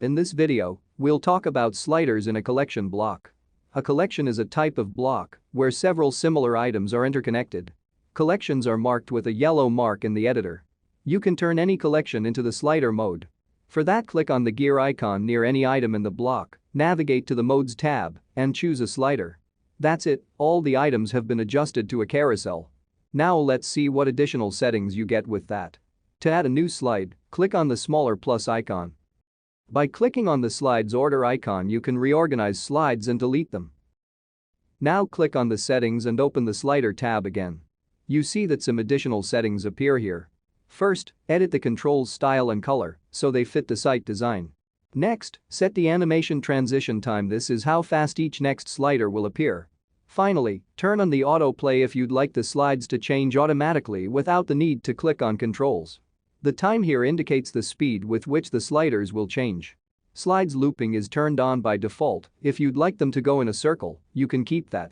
In this video, we'll talk about sliders in a collection block. A collection is a type of block where several similar items are interconnected. Collections are marked with a yellow mark in the editor. You can turn any collection into the slider mode. For that, click on the gear icon near any item in the block, navigate to the Modes tab, and choose a slider. That's it, all the items have been adjusted to a carousel. Now let's see what additional settings you get with that. To add a new slide, click on the smaller plus icon. By clicking on the slides order icon, you can reorganize slides and delete them. Now click on the settings and open the slider tab again. You see that some additional settings appear here. First, edit the controls style and color so they fit the site design. Next, set the animation transition time. This is how fast each next slider will appear. Finally, turn on the autoplay if you'd like the slides to change automatically without the need to click on controls. The time here indicates the speed with which the sliders will change. Slides looping is turned on by default. If you'd like them to go in a circle, you can keep that.